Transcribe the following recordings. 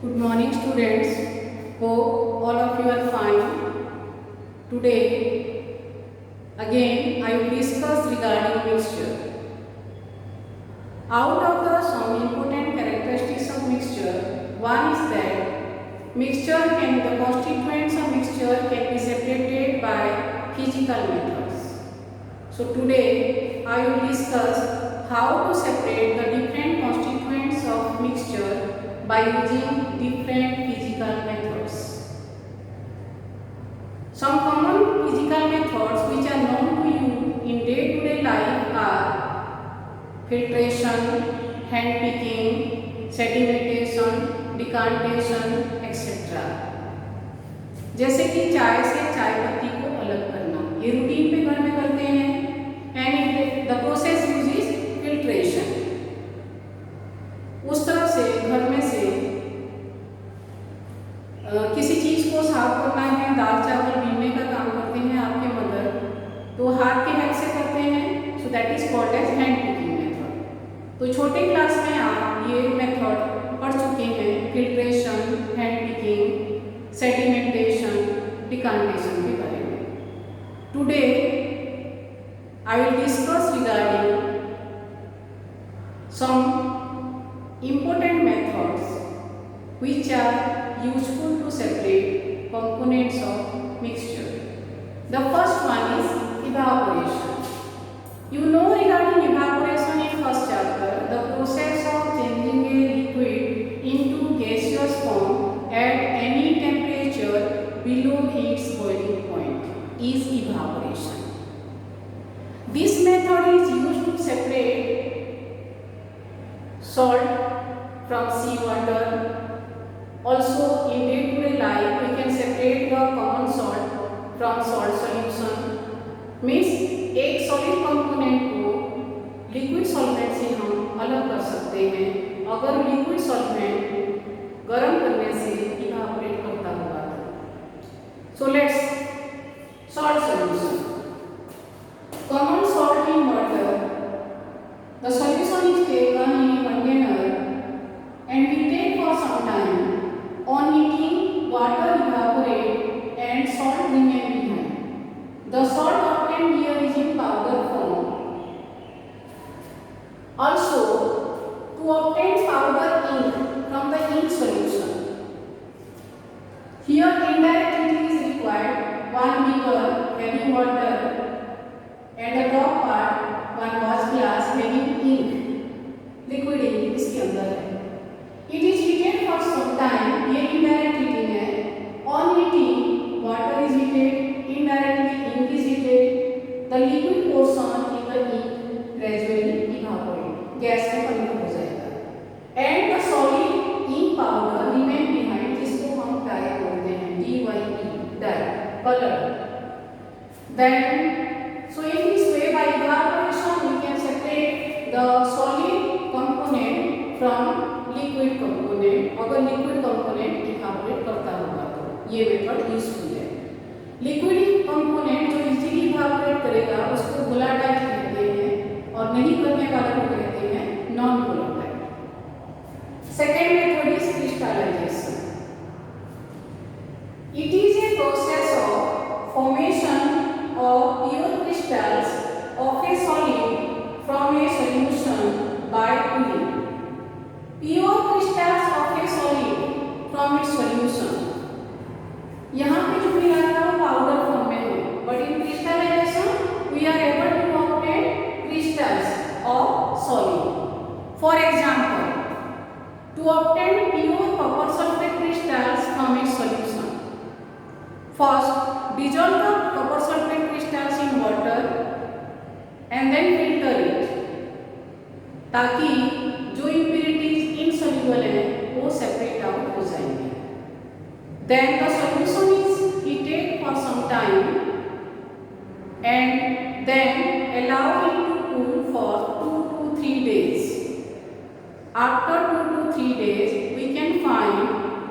Good morning students. Hope all of you are fine. Today again I will discuss regarding mixture. Out of the some important characteristics of mixture, one is that the constituents of mixture can be separated by physical methods. So today I will discuss how to separate the different constituents of mixture by using different physical methods. Some common physical methods which are known to you in day-to-day life are filtration, hand picking, sedimentation, decantation, etc. जैसे कि चाय से चाय पत्ती को अलग करना, ये रूटीन पे घर में करते हैं. And the process uses filtration. उस तरह से घर में से किसी चीज़ को साफ करना है, दाल चावल बीनने का काम करते हैं आपके मदर, तो हाथ के हेल्प से करते हैं. So that is called as hand picking method. तो छोटे क्लास में आप ये मेथड पढ़ चुके हैं, फिल्ट्रेशन, हैंड पिकिंग, सेडिमेंटेशन, डिकांटेशन के बारे में. Today I will discuss regarding some important methods which are useful to separate components of mixture. The first one is evaporation. You know regarding evaporation in first chapter, the process of changing a liquid into gaseous form at any temperature below its boiling point is evaporation. This method is used to separate salt from seawater. Also in day-to-day life we can separate the common salt from salt solution. Means एक solid component को liquid solvent से हम अलग कर सकते हैं अगर liquid solvent गर्म करने से इवापोरेट करता होगा तो. So let's salt solution. Common salt in water. The solution is taken in a container and we take for some time. On heating, water evaporate and salt remain behind. The salt obtained here is in powder form. Also, to obtain powder ink from the ink solution, here indirect heating is required. One beaker having water and the top part one watch glass having ink, liquid ink इसके अंदर है. It is heated for some time. ये indirect heating है. On heating, water is heated, indirectly ink is heated. The liquid portion in the ink gradually evaporate. Gas में परिणत हो जाएगा. And the solid ink powder remain behind, जिसको हम dye बोलते हैं, DYE, dye, color. Then so in this way by evaporation we can separate the solid component from liquid component. अगर liquid component evaporate करता होगा तो ये मेथड यूजफुल है. लिक्विड कंपोनेंट जो इजीली इवापोरेट करेगा उसको वोलाटाइल कहते हैं और नहीं करने वाले को कहते हैं non volatile. Second method is crystallization. It is a process of formation of pure crystals of a solid from a solution by cooling. Pure crystals of a solid from its solution. यहाँ पे जो भी आता है powder form में है, but in crystallization we are able to obtain crystals of solid. For example, to obtain pure copper sulfate crystals from its solution, first dissolve the copper sulfate crystals in water and then filter it ताकि जो impurities insoluble है वो separate out हो जाएंगे. Then the solution is heated for some time and then allow it to cool for 2 to 3 days. After 2 to 3 days we can find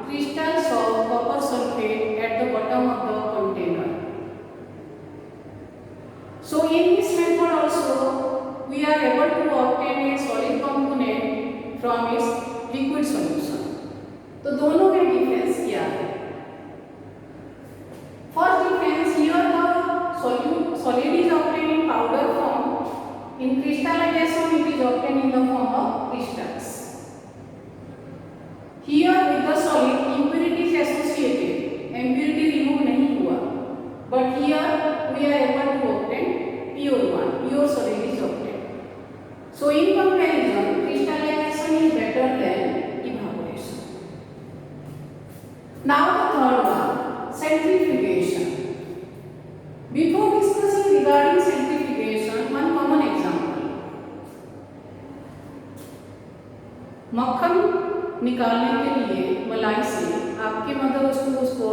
crystals of copper sulfate at the bottom of the container. So in this method also we are able to obtain a solid component from its liquid solution. तो दोनों in comparison, crystallization is better than evaporation. Now the third one, centrifugation. Before discussing regarding centrifugation, one common example. मक्खन निकालने के लिए मलाई से आपके mother उसको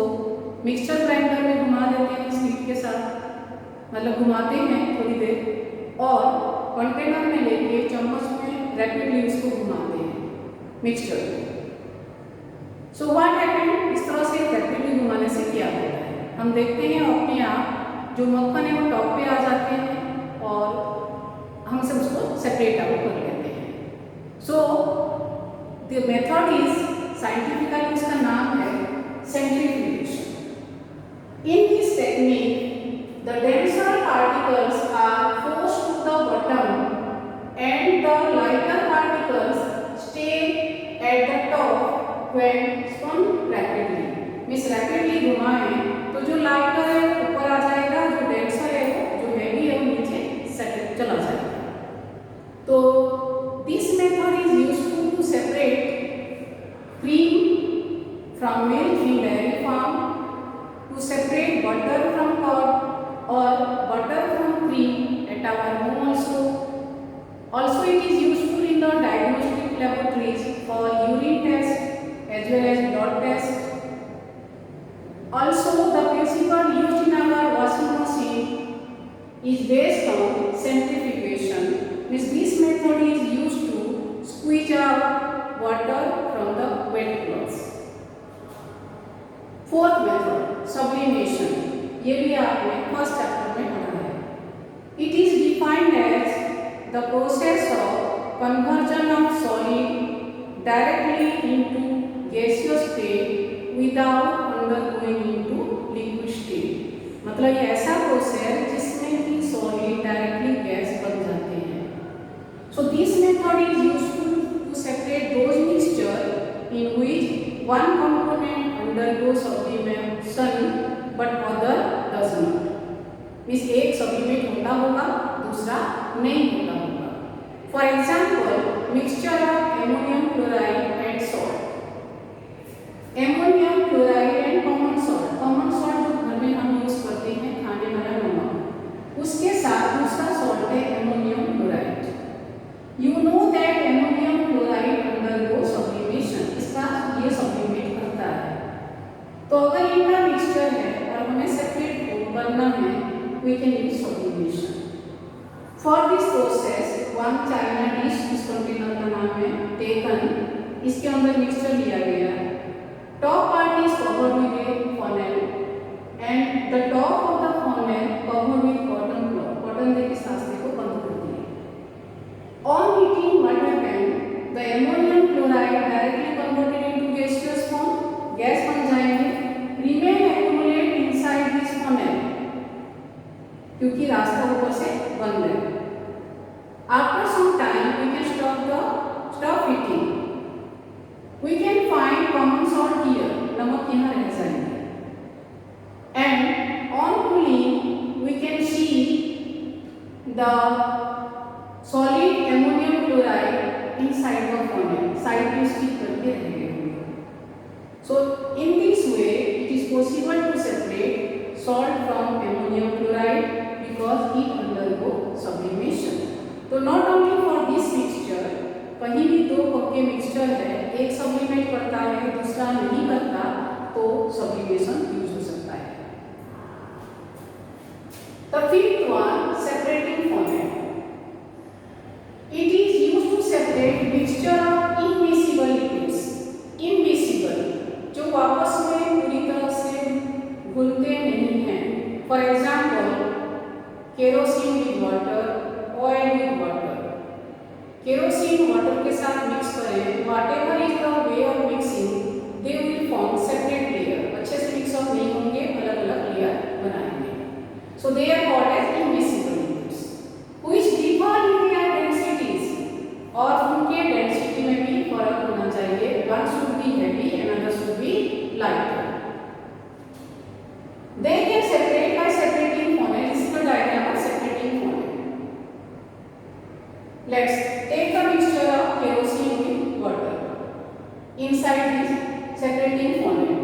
मिक्सचर ग्राइंडर में घुमा देते हैं स्पीड के साथ, मतलब घुमाते हैं थोड़ी देर और कंटेनर में लेके चम्मच में रैपिडली उसको घुमाते हैं मिक्सचर को। सो व्हाट हैपेंड, इस तरह से रैपिडली घुमाने से क्या होता है, हम देखते हैं अपने आप जो मक्खन है वो टॉप पे आ जाते हैं और हम सब उसको सेपरेट आउट कर लेते हैं। So the method is scientifically उसका नाम है centrifugation. In this technique the denser particles are forced to the bottom and the lighter particles stay at the top when spun rapidly. Means rapidly घुमाएं तो जो lighter है ऊपर आ जाएगा, जो डेंसर है जो हैवी है वो नीचे सेट चला जाएगा। तो this method is useful to separate cream from milk in dairy farm, to separate butter from curd or butter from cream at our home also. Also it is useful in the diagnostic laboratories for urine test as well as blood test. Also the principle used in our washing machine is based on centrifugation. Means this method is used to squeeze out water from the wet clothes. Fourth method, sublimation. ये भी आपने first chapter में पढ़ा है। It is defined as the process of conversion of solid directly into gaseous state without undergoing into liquid state. मतलब ये ऐसा process जिसमें कि सॉलिड डायरेक्टली गैस बन जाते हैं। So this method is useful to separate those mixture in which one component undergoes sublimation but other does not. Means एक sublimate होता होगा दूसरा नहीं होता होगा। For example mixture of ammonium chloride and salt. Ammonium chloride and common salt, common salt जो घर में हम यूज करते हैं खाने वाला नमक, उसके साथ दूसरा सॉल्ट है ammonium chloride. You know that ammonium chloride undergo sublimation, इसका ये सब्लिमेट करता है। तो अगर इनका मिक्सचर है और हमें सेपरेट करना है, we can use sublimation. For this process, one China dish, इस कंटेनर का नाम है टेकन, इसके अंदर मिक्सचर लिया गया है। Top part is covered with a funnel and the top of the funnel covered with cotton cloth. Cotton देखिए सांसे को बंद कर दिया। On heating, what happened? The ammonium chloride directly converted into gaseous form, gas बन जाएंगे, remain accumulate inside this funnel क्योंकि रास्ता ऊपर से बंद है। After some time, we can stop heating. We can find common salt here. नमक यहाँ रह जाएंगे। And on cooling, we can see the solid ammonium chloride inside the funnel. Side में stick करके रहेंगे। So in this way, it is possible to separate salt from ammonium chloride because it undergo sublimation. तो not only for this mixture, कहीं भी दो cup के mixture है, एक सब्लिमेट करता है दूसरा नहीं करता, तो सब्लिमेशन यूज हो सकता है। The fifth one, separating format. It is used to separate mixture of immiscible liquids. Immiscible, जो आपस में पूरी तरह से घुलते नहीं हैं। For example, kerosene with water, oil with water. Kerosene water के साथ मिक्स करें, whatever is the way of mixing, they will form separate layer. अच्छे से मिक्स अप नहीं होंगे, अलग अलग लेयर बनाएंगे। So they are called as immiscible liquids, which differ in their densities. और उनके डेंसिटी में भी फर्क होना चाहिए। One should be heavy, another should be lighter. They can separate by separating funnel. This is the diagram of separating funnel. Let's take mixture of kerosene with water inside this separating funnel.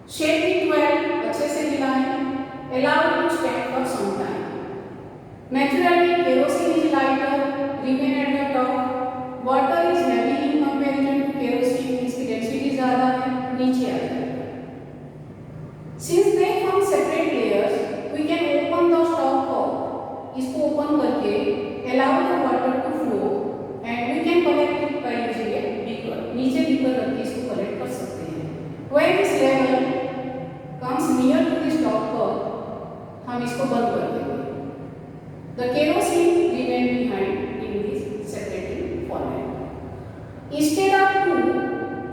Shake it well, अच्छे से मिलाएं. Allow it to stand for some time. Naturally, kerosene is lighter, remain at the top. Water is heavy in comparison to kerosene, इसकी density ज़्यादा है, नीचे आ जाएगा. Since they form separate layers, we can open the stop top. इसको open करके allow the water to flow and we can collect it by using a beaker. नीचे beaker रख के इसको collect कर सकते हैं. When this level comes near to the stop top, हम इसको बंद कर देंगे. The kerosene remain behind in this separating funnel. Instead of 2,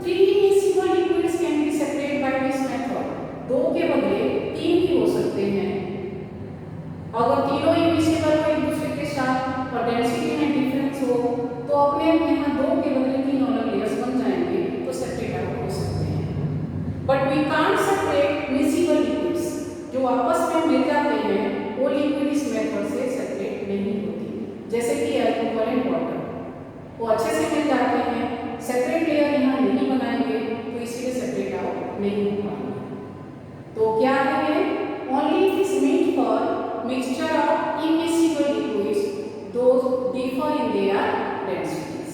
3 immiscible liquids can be separated by this method. 2 के बदले 3 भी हो सकते हैं. अगर तीनों immiscible हो एक दूसरे के साथ और डेंसिटी में डिफरेंस हो तो अपने यहाँ 2 के बदले 3 अलग लेयर्स बन जाएंगे तो सेपरेट आउट हो सकते हैं. But we can't separate miscible liquids. जो आपस में मिल जाते हैं वो लिक्विड इस मेथड से सेपरेट नहीं होती. जैसे कि अल्कोहल एंड वाटर वो अच्छे से मिल जाते हैं, सेपरेट लेयर यहाँ नहीं बनाएंगे तो इसीलिए सेपरेट आउट नहीं हो पाएंगे. तो क्या है, only it is meet for mixture of immiscible liquids those differ in their densities.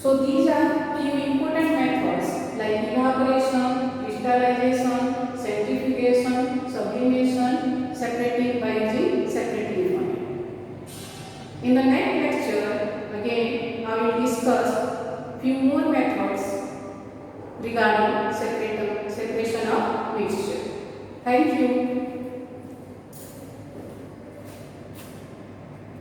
So these are few important methods like evaporation, crystallization, centrifugation, sublimation, separating by using separating funnel. In the next lecture, again I will discuss few more methods regarding separation of mixture. Thank you.